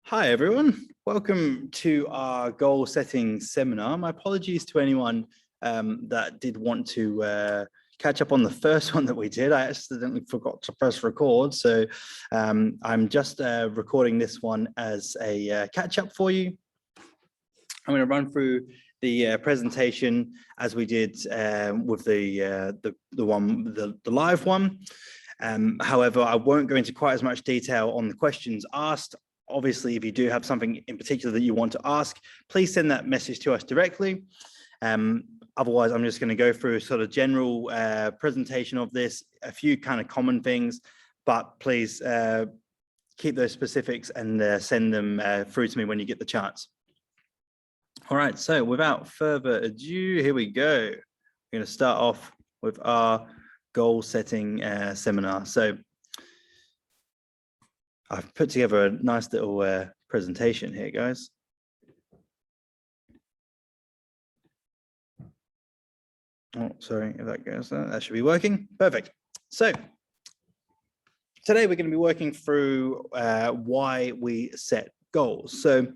Hi, everyone. Welcome to our goal setting seminar. My apologies to anyone that did want to catch up on the first one that we did. I accidentally forgot to press record. So I'm just recording this one as a catch up for you. I'm going to run through the presentation as we did with the live one. However, I won't go into quite as much detail on the questions asked. Obviously, if you do have something in particular that you want to ask, please send that message to us directly. Otherwise, I'm just going to go through a sort of general presentation of this, a few kind of common things, but please keep those specifics and send them through to me when you get the chance. All right, so without further ado, here we go. We're going to start off with our goal setting seminar. So I've put together a nice little presentation here, guys. Oh, sorry if that goes there. That should be working. Perfect. So today we're going to be working through why we set goals. So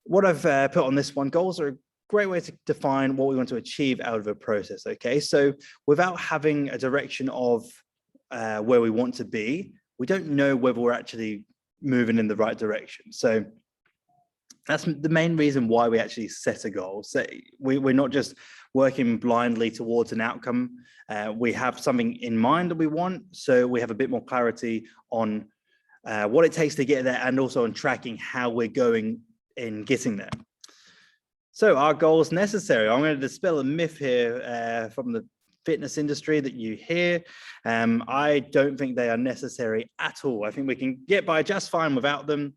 what I've put on this one, goals are a great way to define what we want to achieve out of a process. Okay, so without having a direction of where we want to be, we don't know whether we're actually moving in the right direction. So that's the main reason why we actually set a goal. So we're not just working blindly towards an outcome. We have something in mind that we want, so we have a bit more clarity on what it takes to get there, and also on tracking how we're going in getting there. So are goals necessary? I'm going to dispel a myth here from the fitness industry that you hear. I don't think they are necessary at all. I think we can get by just fine without them.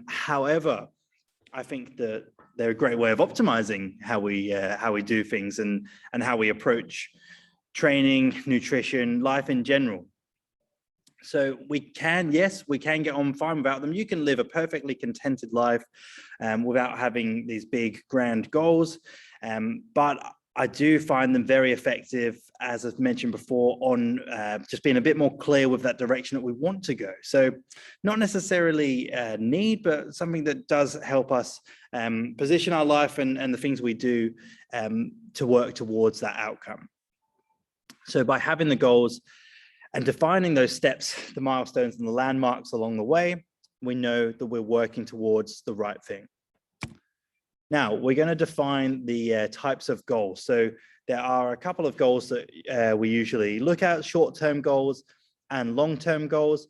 However, I think that they're a great way of optimizing how we do things and how we approach training, nutrition, life in general. So we can get on fine without them. You can live a perfectly contented life without having these big grand goals. But I do find them very effective, as I've mentioned before, on just being a bit more clear with that direction that we want to go. So not necessarily a need, but something that does help us position our life and the things we do to work towards that outcome. So by having the goals and defining those steps, the milestones and the landmarks along the way, we know that we're working towards the right thing. Now, we're going to define the types of goals. So there are a couple of goals that we usually look at, short-term goals and long-term goals.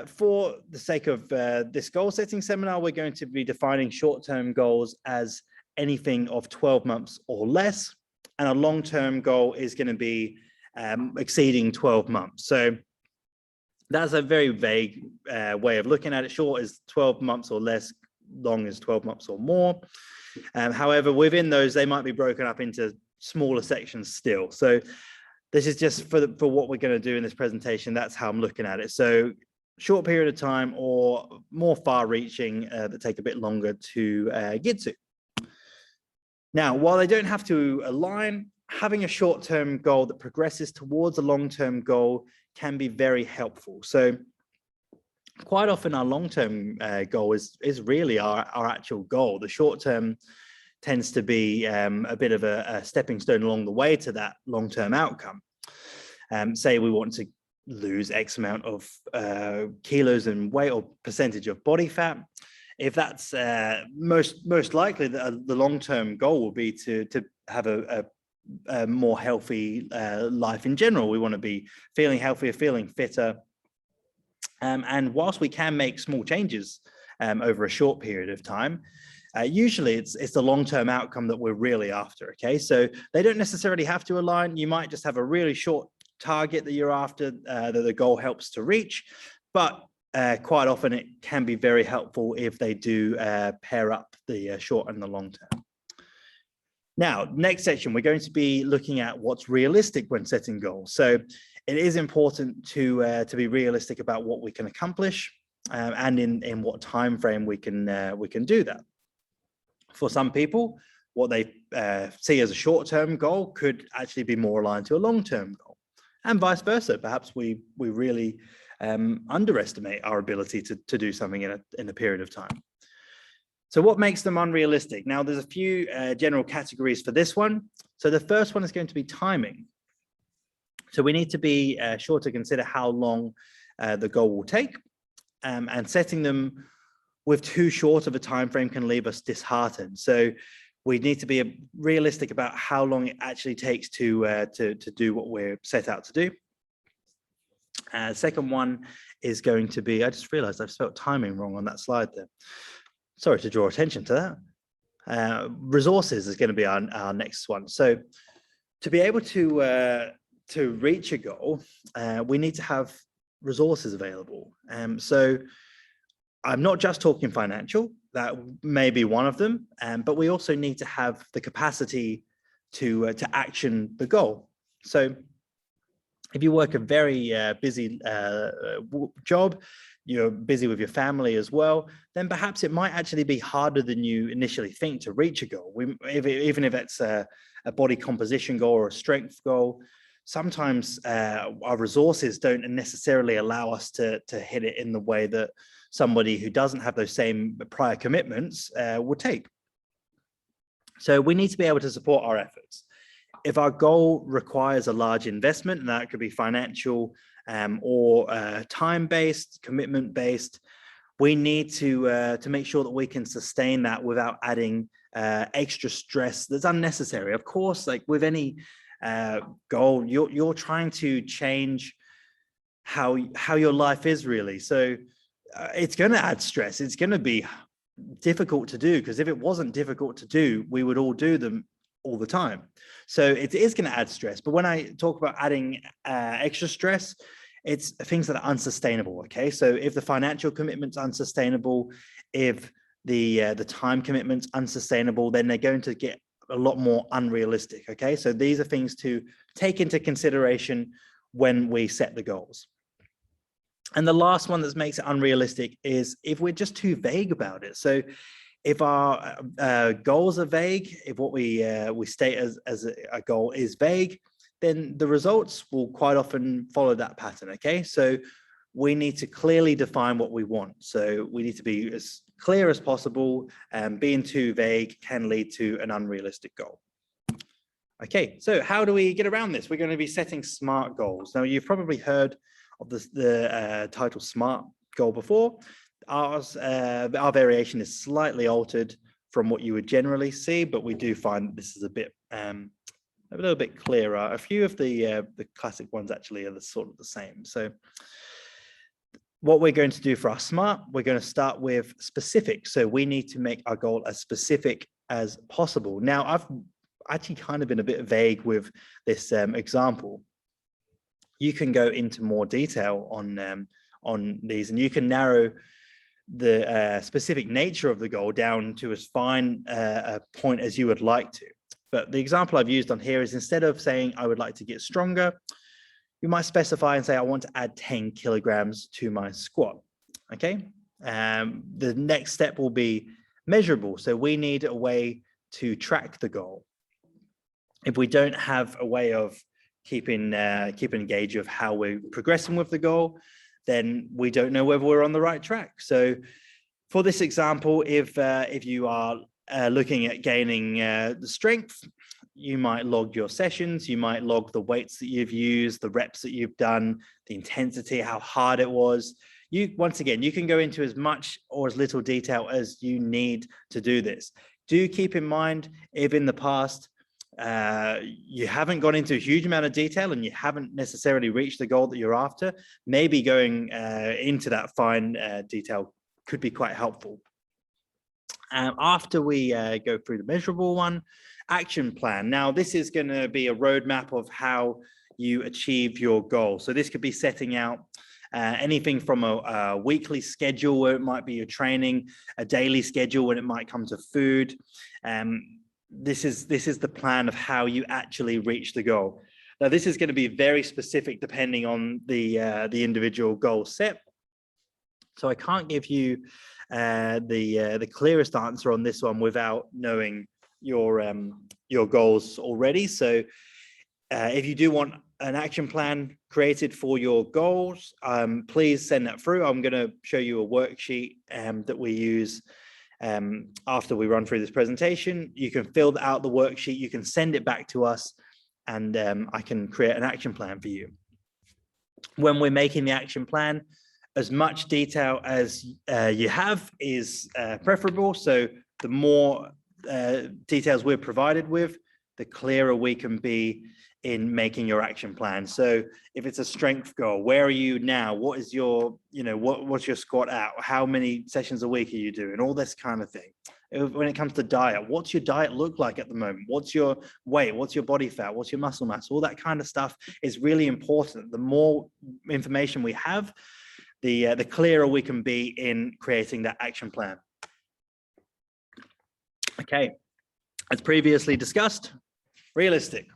For the sake of this goal setting seminar, we're going to be defining short-term goals as anything of 12 months or less. And a long-term goal is going to be exceeding 12 months. So that's a very vague way of looking at it. Short is 12 months or less, long is 12 months or more. However, within those, they might be broken up into smaller sections still. So this is just for what we're going to do in this presentation. That's how I'm looking at it. So short period of time or more far-reaching that take a bit longer to get to. Now, while they don't have to align, having a short-term goal that progresses towards a long-term goal can be very helpful. So quite often our long-term goal is really our actual goal. The short-term tends to be a bit of a stepping stone along the way to that long-term outcome. Say we want to lose X amount of kilos in weight or percentage of body fat. If that's most likely, the long-term goal will be to have a more healthy life in general. We want to be feeling healthier, feeling fitter. And whilst we can make small changes over a short period of time, usually it's the long-term outcome that we're really after. Okay, so they don't necessarily have to align. You might just have a really short target that you're after that the goal helps to reach, but quite often it can be very helpful if they do pair up the short and the long term. Now, next section, we're going to be looking at what's realistic when setting goals. So it is important to be realistic about what we can accomplish and in what time frame we can do that. For some people, what they see as a short-term goal could actually be more aligned to a long-term goal. and vice versa. Perhaps we really underestimate our ability to do something in a period of time. So what makes them unrealistic? Now, there's a few general categories for this one. So the first one is going to be timing. So we need to be sure to consider how long the goal will take, and setting them with too short of a time frame can leave us disheartened. So we need to be realistic about how long it actually takes to do what we're set out to do. Second one is going to be, I just realized I've spelled timing wrong on that slide there. Sorry to draw attention to that. Resources is going to be our next one. So to be able to reach a goal, we need to have resources available. So I'm not just talking financial, that may be one of them, but we also need to have the capacity to action the goal. So if you work a very busy job, you're busy with your family as well, then perhaps it might actually be harder than you initially think to reach a goal. Even if it's a body composition goal or a strength goal, sometimes our resources don't necessarily allow us to hit it in the way that somebody who doesn't have those same prior commitments would take. So we need to be able to support our efforts. If our goal requires a large investment, and that could be financial or time-based, commitment-based, we need to make sure that we can sustain that without adding extra stress that's unnecessary. Of course, like with any goal, you're trying to change how your life is really. So it's going to add stress. It's going to be difficult to do, because if it wasn't difficult to do, we would all do them all the time. So it is going to add stress. But when I talk about adding extra stress, it's things that are unsustainable. Okay, so if the financial commitment's unsustainable, if the time commitment's unsustainable, then they're going to get a lot more unrealistic. Okay, so these are things to take into consideration when we set the goals. And the last one that makes it unrealistic is if we're just too vague about it. So if our goals are vague, if what we state as a goal is vague, then the results will quite often follow that pattern. Okay, so we need to clearly define what we want. So we need to be as clear as possible, and being too vague can lead to an unrealistic goal. Okay, so how do we get around this? We're going to be setting SMART goals. Now, you've probably heard of the title SMART goal before. Our variation is slightly altered from what you would generally see, but we do find this is a little bit clearer. A few of the classic ones actually are the sort of the same. So what we're going to do for our SMART, we're going to start with specific. So we need to make our goal as specific as possible. Now, I've actually kind of been a bit vague with this example. You can go into more detail on these, and you can narrow the specific nature of the goal down to as fine a point as you would like to. But the example I've used on here is, instead of saying I would like to get stronger, you might specify and say I want to add 10 kilograms to my squat. Okay. The next step will be measurable. So we need a way to track the goal. If we don't have a way of keeping a gauge of how we're progressing with the goal, then we don't know whether we're on the right track. So for this example, if you are looking at gaining the strength, you might log your sessions, you might log the weights that you've used, the reps that you've done, the intensity, how hard it was. Once again, you can go into as much or as little detail as you need to do this. Do keep in mind, if in the past you haven't gone into a huge amount of detail and you haven't necessarily reached the goal that you're after, maybe going into that fine detail could be quite helpful. After we go through the measurable one, action plan. Now, this is going to be a roadmap of how you achieve your goal. So this could be setting out anything from a weekly schedule where it might be your training, a daily schedule when it might come to food. This is the plan of how you actually reach the goal. Now, this is going to be very specific depending on the individual goal set. So I can't give you the clearest answer on this one without knowing your goals already. So If you do want an action plan created for your goals, please send that through. I'm going to show you a worksheet that we use after we run through this presentation. You can fill out the worksheet, you can send it back to us, and I can create an action plan for you. When we're making the action plan, as much detail as you have is preferable. So the more details we're provided with, the clearer we can be in making your action plan. So if it's a strength goal, where are you now? What is your, what's your squat at? How many sessions a week are you doing? All this kind of thing. When it comes to diet, what's your diet look like at the moment? What's your weight? What's your body fat? What's your muscle mass? All that kind of stuff is really important. The more information we have, the clearer we can be in creating that action plan. Okay, as previously discussed, realistic.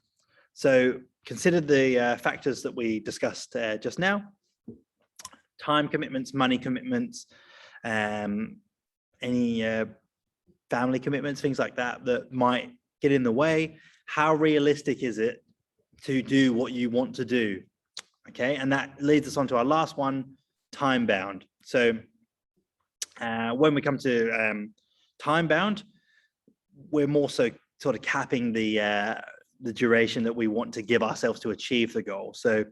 So consider the factors that we discussed just now: time commitments, money commitments, any family commitments, things like that that might get in the way. How realistic is it to do what you want to do? Okay, and that leads us on to our last one, time bound. So when we come to time bound, we're more so sort of capping the duration that we want to give ourselves to achieve the goal. So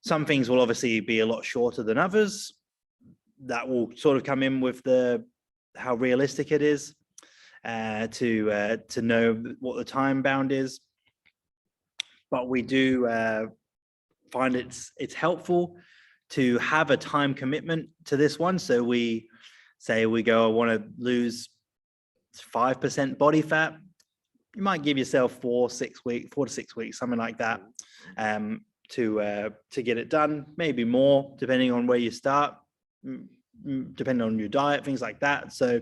some things will obviously be a lot shorter than others. That will sort of come in with how realistic it is to know what the time bound is. But we do find it's helpful to have a time commitment to this one. So we say we go, I want to lose 5% body fat. You might give yourself 4 to 6 weeks, something like that, to get it done. Maybe more, depending on where you start, depending on your diet, things like that. So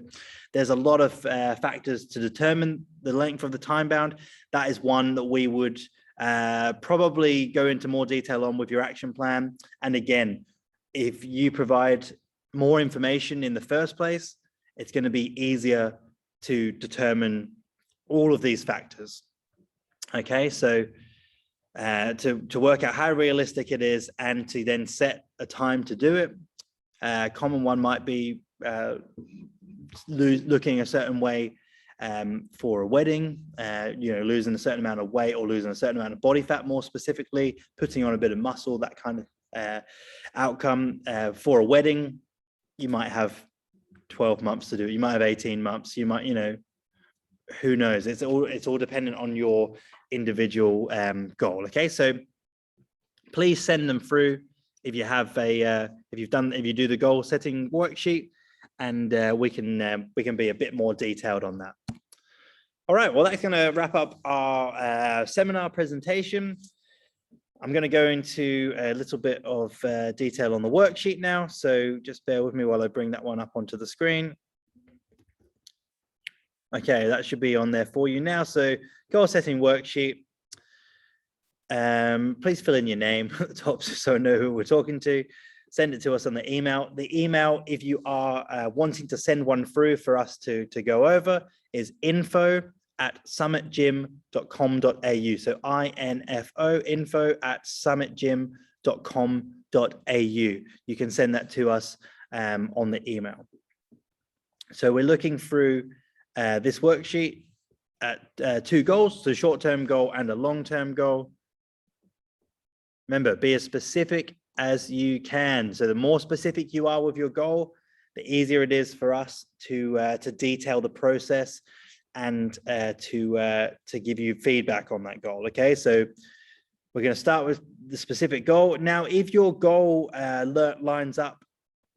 there's a lot of factors to determine the length of the time bound. That is one that we would probably go into more detail on with your action plan. And again, if you provide more information in the first place, it's going to be easier to determine all of these factors. Okay, so to work out how realistic it is and to then set a time to do it. A common one might be looking a certain way for a wedding, losing a certain amount of weight or losing a certain amount of body fat, more specifically, putting on a bit of muscle, that kind of outcome. For a wedding, you might have 12 months to do it. You might have 18 months. You might, who knows? It's all dependent on your individual goal. Okay, so please send them through if you have if you do the goal setting worksheet, and we can be a bit more detailed on that. All right, well, that's going to wrap up our seminar presentation. I'm going to go into a little bit of detail on the worksheet now, so just bear with me while I bring that one up onto the screen. Okay, that should be on there for you now. So goal setting worksheet. Please fill in your name at the top so I know who we're talking to. Send it to us on the email. The email, if you are wanting to send one through for us to go over, is info@summitgym.com.au. So info, info@summitgym.com.au. You can send that to us on the email. So we're looking through this worksheet at 2 goals, so short-term goal and a long-term goal. Remember, be as specific as you can. So the more specific you are with your goal, the easier it is for us to detail the process and to give you feedback on that goal. Okay, so we're going to start with the specific goal. Now, if your goal lines up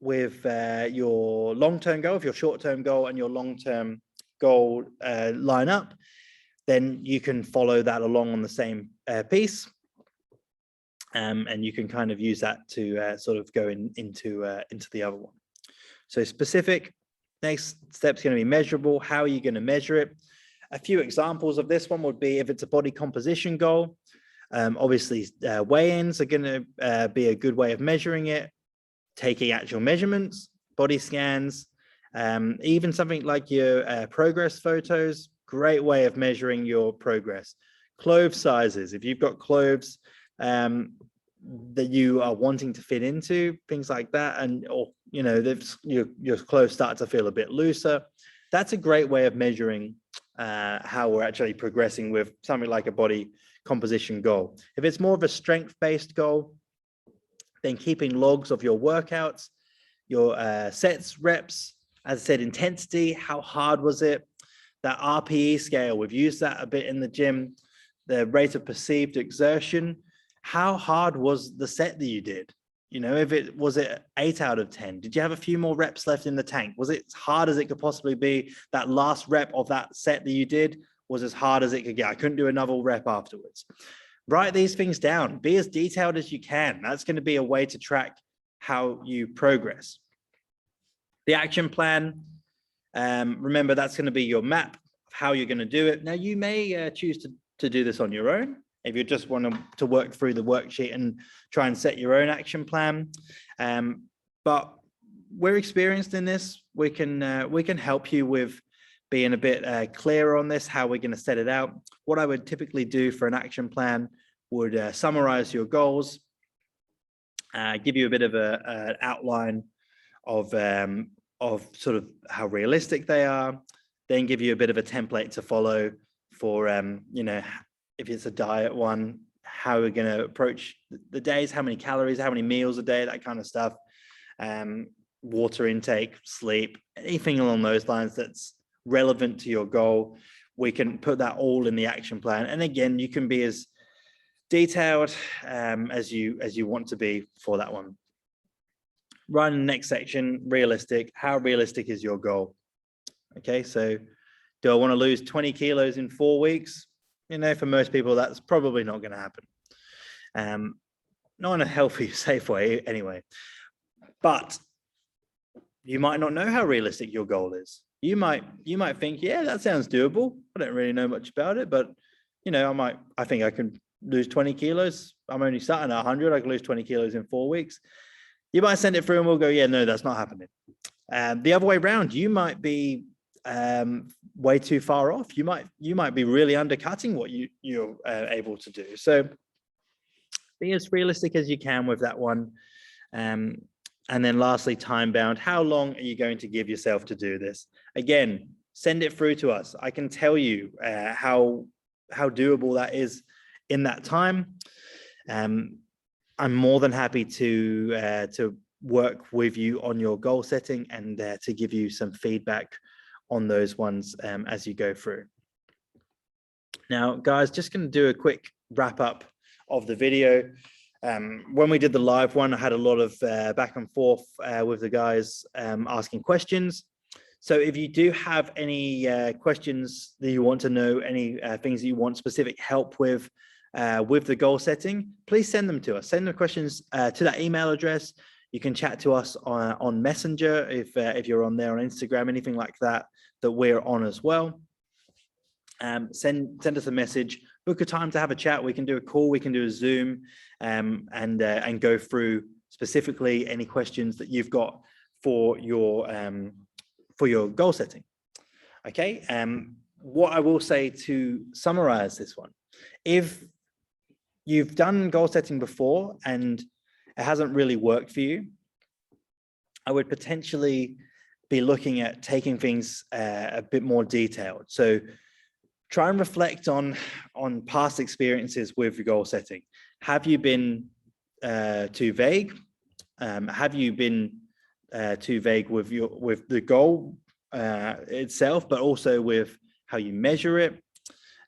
with your long-term goal, if your short-term goal and your long-term goal line up, then you can follow that along on the same piece. And you can kind of use that to sort of go into the other one. So specific, next step's going to be measurable. How are you going to measure it? A few examples of this one would be if it's a body composition goal. Obviously, weigh-ins are going to be a good way of measuring it. Taking actual measurements, body scans, even something like your progress photos, great way of measuring your progress. Clove sizes. If you've got cloves that you are wanting to fit into, things like that, and or you know, your clothes start to feel a bit looser, that's a great way of measuring how we're actually progressing with something like a body composition goal. If it's more of a strength-based goal, then keeping logs of your workouts, your sets, reps, as I said, intensity, how hard was it, that RPE scale, we've used that a bit in the gym, the rate of perceived exertion, how hard was the set that you did? You know, if it was it 8 out of 10, did you have a few more reps left in the tank? Was it as hard as it could possibly be? That last rep of that set that you did was as hard as it could get. I couldn't do another rep afterwards. Write these things down, be as detailed as you can. That's going to be a way to track how you progress. The action plan, remember, that's going to be your map of how you're going to do it. Now, you may choose to do this on your own if you just want to work through the worksheet and try and set your own action plan. But we're experienced in this. We can help you with being a bit clearer on this, how we're going to set it out. What I would typically do for an action plan would summarize your goals, give you a bit of an outline of sort of how realistic they are, then give you a bit of a template to follow for, you know, if it's a diet one, how we're going to approach the days, how many calories, how many meals a day, that kind of stuff, water intake, sleep, anything along those lines that's relevant to your goal. We can put that all in the action plan. And again, you can be as detailed as you want to be for that one. Right in the next section, realistic. How realistic is your goal? Okay, so do I want to lose 20 kilos in 4 weeks? You know, for most people, that's probably not going to happen. Not in a healthy, safe way anyway. But you might not know how realistic your goal is. You might think, yeah, that sounds doable. I don't really know much about it, but you know, I think I can lose 20 kilos. I'm only starting at 100. I can lose 20 kilos in 4 weeks. You might send it through and we'll go, yeah, no, that's not happening. The other way around, you might be way too far off. You might be really undercutting what you're able to do. So be as realistic as you can with that one. And then lastly, time bound. How long are you going to give yourself to do this? Again, send it through to us. I can tell you how doable that is in that time. I'm more than happy to work with you on your goal setting and to give you some feedback on those ones as you go through. Now, guys, just going to do a quick wrap up of the video. When we did the live one, I had a lot of back and forth with the guys asking questions. So if you do have any questions that you want to know, any things that you want specific help with the goal setting, please send them to us. Send the questions to that email address. You can chat to us on Messenger if you're on there, on Instagram, anything like that we're on as well. Send us a message, book a time to have a chat. We can do a call, we can do a Zoom, and go through specifically any questions that you've got for your goal setting. Okay. What I will say to summarize this one, if you've done goal setting before and it hasn't really worked for you, I would potentially be looking at taking things a bit more detailed. So try and reflect on past experiences with goal setting. Have you been too vague? Have you been too vague with the goal itself, but also with how you measure it?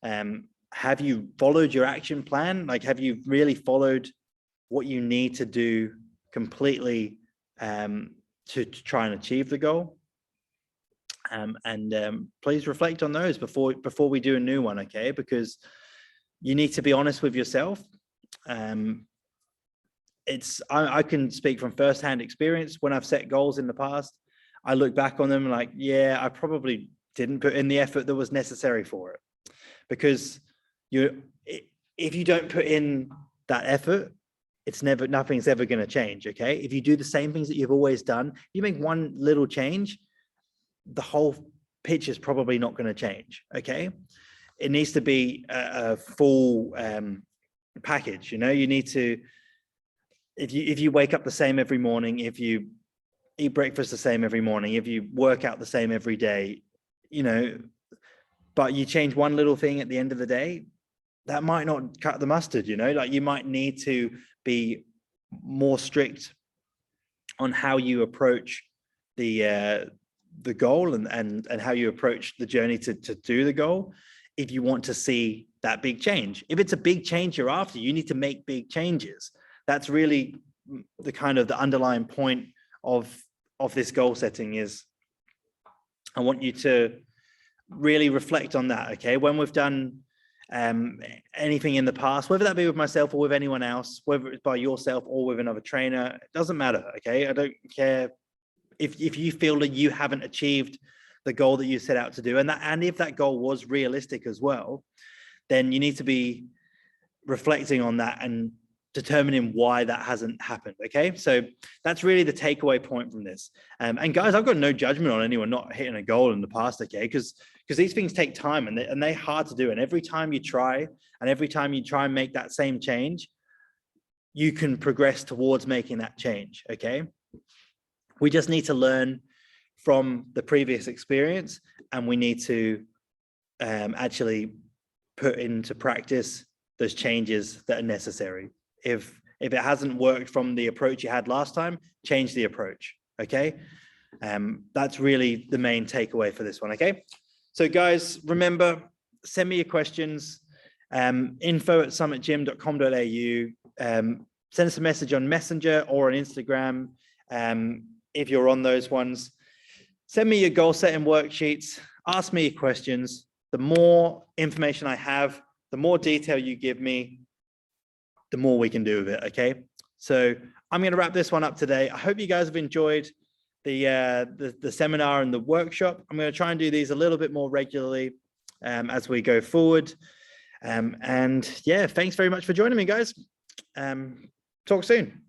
Have you followed your action plan? Like, have you really followed what you need to do completely to try and achieve the goal? Please reflect on those before we do a new one, okay? Because you need to be honest with yourself. I can speak from firsthand experience. When I've set goals in the past, I look back on them like, yeah, I probably didn't put in the effort that was necessary for it. Because if you don't put in that effort, nothing's ever going to change, okay? If you do the same things that you've always done, you make one little change, the whole pitch is probably not going to change, okay? it needs to be a full package. You know, you need to, if you wake up the same every morning, if you eat breakfast the same every morning, if you work out the same every day, you know, but you change one little thing at the end of the day, that might not cut the mustard, you know, like you might need to be more strict on how you approach the goal and how you approach the journey to do the goal if you want to see that big change. If it's a big change you're after, you need to make big changes. That's really the kind of the underlying point of this goal setting is I want you to really reflect on that, okay? When we've done anything in the past, whether that be with myself or with anyone else, whether it's by yourself or with another trainer, it doesn't matter, okay? I don't care if you feel that you haven't achieved the goal that you set out to do, and if that goal was realistic as well, then you need to be reflecting on that and determining why that hasn't happened, okay? So that's really the takeaway point from this. And guys, I've got no judgment on anyone not hitting a goal in the past, okay? Because these things take time and they're hard to do. And every time you try and make that same change, you can progress towards making that change, okay? We just need to learn from the previous experience, and we need to actually put into practice those changes that are necessary. If it hasn't worked from the approach you had last time, change the approach, okay? That's really the main takeaway for this one, okay? So guys, remember, send me your questions, info@summitgym.com.au, send us a message on Messenger or on Instagram if you're on those ones. Send me your goal setting worksheets, ask me your questions. The more information I have, the more detail you give me, the more we can do with it, okay? So I'm going to wrap this one up today. I hope you guys have enjoyed the seminar and the workshop. I'm going to try and do these a little bit more regularly as we go forward. And yeah, thanks very much for joining me, guys. Talk soon.